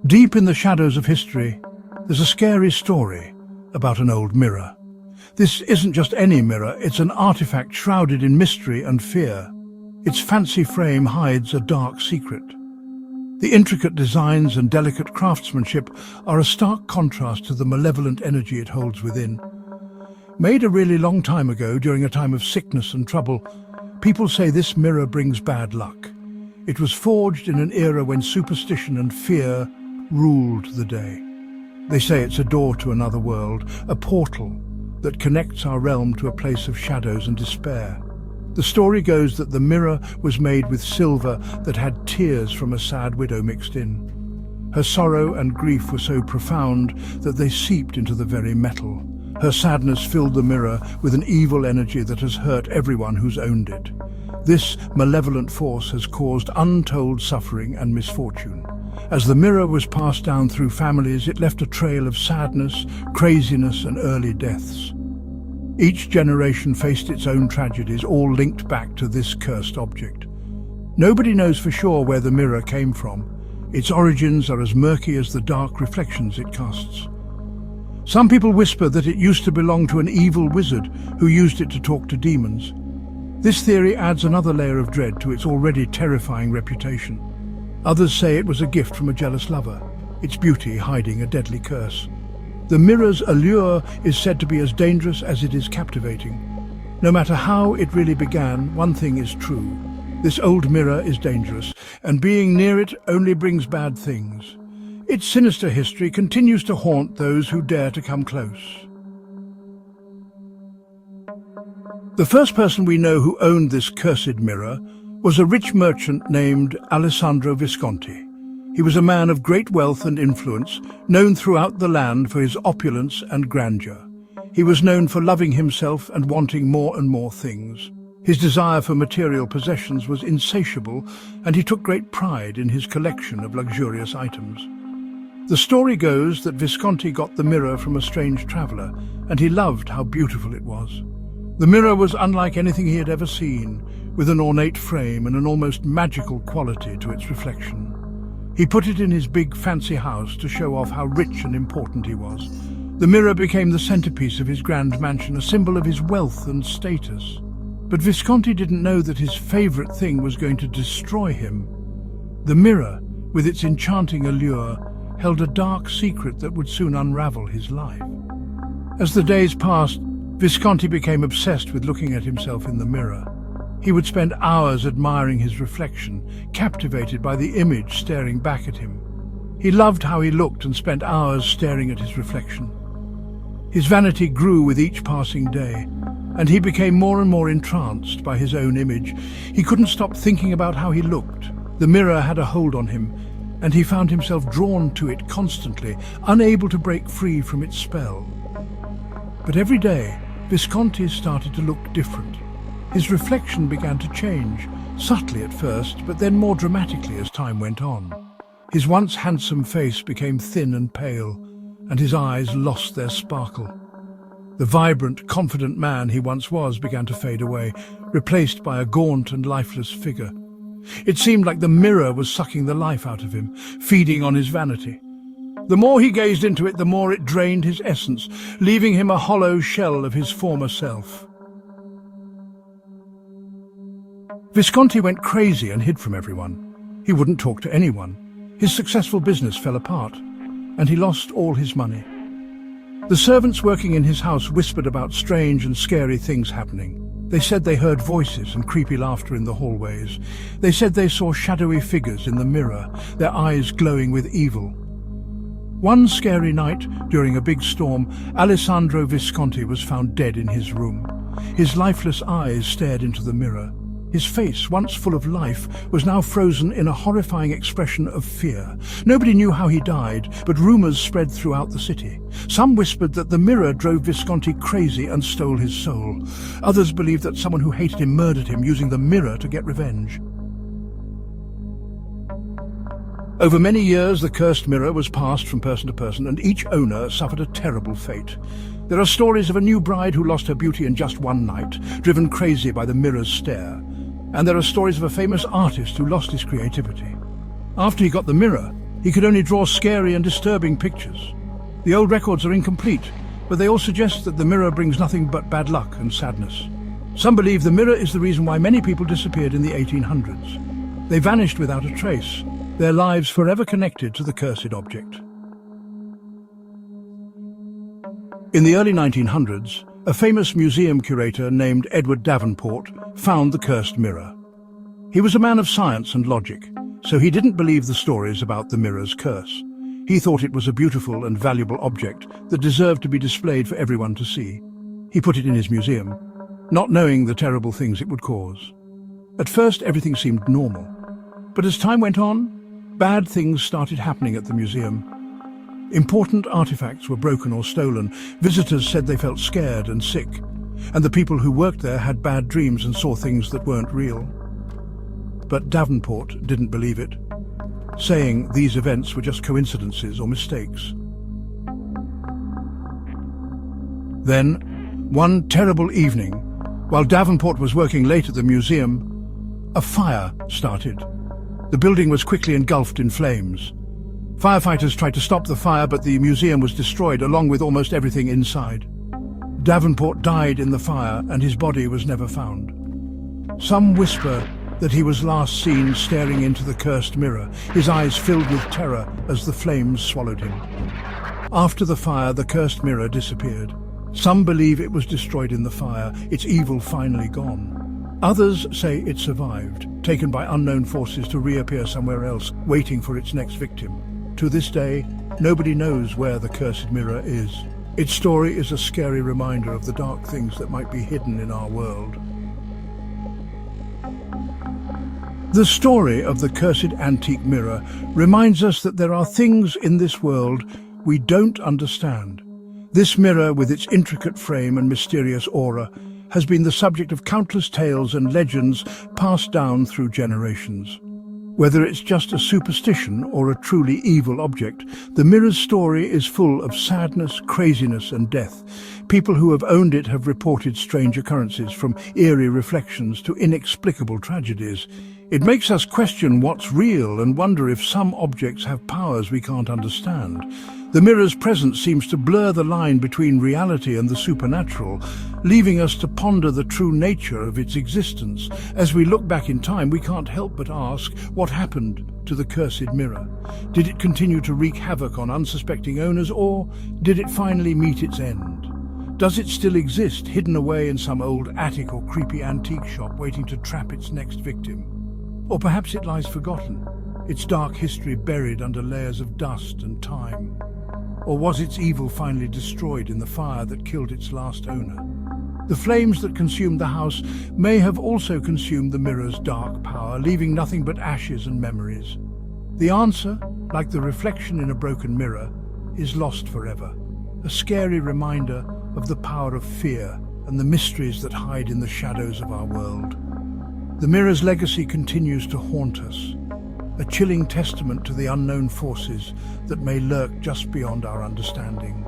Deep in the shadows of history, there's a scary story about an old mirror. This isn't just any mirror, it's an artifact shrouded in mystery and fear. Its fancy frame hides a dark secret. The intricate designs and delicate craftsmanship are a stark contrast to the malevolent energy it holds within. Made a really long time ago, during a time of sickness and trouble, people say this mirror brings bad luck. It was forged in an era when superstition and fear ruled the day. They say it's a door to another world, a portal that connects our realm to a place of shadows and despair. The story goes that the mirror was made with silver that had tears from a sad widow mixed in. Her sorrow and grief were so profound that they seeped into the very metal. Her sadness filled the mirror with an evil energy that has hurt everyone who's owned it. This malevolent force has caused untold suffering and misfortune. As the mirror was passed down through families, it left a trail of sadness, craziness, and early deaths. Each generation faced its own tragedies, all linked back to this cursed object. Nobody knows for sure where the mirror came from. Its origins are as murky as the dark reflections it casts. Some people whisper that it used to belong to an evil wizard who used it to talk to demons. This theory adds another layer of dread to its already terrifying reputation. Others say it was a gift from a jealous lover, its beauty hiding a deadly curse. The mirror's allure is said to be as dangerous as it is captivating. No matter how it really began, one thing is true. This old mirror is dangerous, and being near it only brings bad things. Its sinister history continues to haunt those who dare to come close. The first person we know who owned this cursed mirror was a rich merchant named Alessandro Visconti. He was a man of great wealth and influence, known throughout the land for his opulence and grandeur. He was known for loving himself and wanting more and more things. His desire for material possessions was insatiable, and he took great pride in his collection of luxurious items. The story goes that Visconti got the mirror from a strange traveller, and he loved how beautiful it was. The mirror was unlike anything he had ever seen, with an ornate frame and an almost magical quality to its reflection. He put it in his big fancy house to show off how rich and important he was. The mirror became the centerpiece of his grand mansion, a symbol of his wealth and status. But Visconti didn't know that his favorite thing was going to destroy him. The mirror, with its enchanting allure, held a dark secret that would soon unravel his life. As the days passed, Visconti became obsessed with looking at himself in the mirror. He would spend hours admiring his reflection, captivated by the image staring back at him. He loved how he looked and spent hours staring at his reflection. His vanity grew with each passing day, and he became more and more entranced by his own image. He couldn't stop thinking about how he looked. The mirror had a hold on him, and he found himself drawn to it constantly, unable to break free from its spell. But every day, Visconti started to look different. His reflection began to change, subtly at first, but then more dramatically as time went on. His once handsome face became thin and pale, and his eyes lost their sparkle. The vibrant, confident man he once was began to fade away, replaced by a gaunt and lifeless figure. It seemed like the mirror was sucking the life out of him, feeding on his vanity. The more he gazed into it, the more it drained his essence, leaving him a hollow shell of his former self. Visconti went crazy and hid from everyone. He wouldn't talk to anyone. His successful business fell apart, and he lost all his money. The servants working in his house whispered about strange and scary things happening. They said they heard voices and creepy laughter in the hallways. They said they saw shadowy figures in the mirror, their eyes glowing with evil. One scary night, during a big storm, Alessandro Visconti was found dead in his room. His lifeless eyes stared into the mirror. His face, once full of life, was now frozen in a horrifying expression of fear. Nobody knew how he died, but rumors spread throughout the city. Some whispered that the mirror drove Visconti crazy and stole his soul. Others believed that someone who hated him murdered him, using the mirror to get revenge. Over many years, the cursed mirror was passed from person to person, and each owner suffered a terrible fate. There are stories of a new bride who lost her beauty in just one night, driven crazy by the mirror's stare. And there are stories of a famous artist who lost his creativity. After he got the mirror, he He could only draw scary and disturbing pictures. The old records are incomplete, but they all suggest that the mirror brings nothing but bad luck and sadness. Some believe the mirror is the reason why many people disappeared in the 1800s. They vanished without a trace, their lives forever connected to the cursed object. In the early 1900s, a famous museum curator named Edward Davenport found the cursed mirror. He was a man of science and logic, so he didn't believe the stories about the mirror's curse. He thought it was a beautiful and valuable object that deserved to be displayed for everyone to see. He put it in his museum, not knowing the terrible things it would cause. At first, everything seemed normal, but as time went on, bad things started happening at the museum. Important artifacts were broken or stolen. Visitors said they felt scared and sick, and the people who worked there had bad dreams and saw things that weren't real. But Davenport didn't believe it, saying these events were just coincidences or mistakes. Then, one terrible evening, while Davenport was working late at the museum, a fire started. The building was quickly engulfed in flames. Firefighters tried to stop the fire, but the museum was destroyed along with almost everything inside. Davenport died in the fire and his body was never found. Some whisper that he was last seen staring into the cursed mirror, his eyes filled with terror as the flames swallowed him. After the fire, the cursed mirror disappeared. Some believe it was destroyed in the fire, its evil finally gone. Others say it survived, taken by unknown forces to reappear somewhere else, waiting for its next victim. To this day, nobody knows where the cursed mirror is. Its story is a scary reminder of the dark things that might be hidden in our world. The story of the cursed antique mirror reminds us that there are things in this world we don't understand. This mirror, with its intricate frame and mysterious aura, has been the subject of countless tales and legends passed down through generations. Whether it's just a superstition or a truly evil object, the mirror's story is full of sadness, craziness and death. People who have owned it have reported strange occurrences, from eerie reflections to inexplicable tragedies. It makes us question what's real and wonder if some objects have powers we can't understand. The mirror's presence seems to blur the line between reality and the supernatural, leaving us to ponder the true nature of its existence. As we look back in time, we can't help but ask, what happened to the cursed mirror? Did it continue to wreak havoc on unsuspecting owners, or did it finally meet its end? Does it still exist, hidden away in some old attic or creepy antique shop, waiting to trap its next victim? Or perhaps it lies forgotten, its dark history buried under layers of dust and time. Or was its evil finally destroyed in the fire that killed its last owner? The flames that consumed the house may have also consumed the mirror's dark power, leaving nothing but ashes and memories. The answer, like the reflection in a broken mirror, is lost forever, a scary reminder of the power of fear and the mysteries that hide in the shadows of our world. The mirror's legacy continues to haunt us, a chilling testament to the unknown forces that may lurk just beyond our understanding.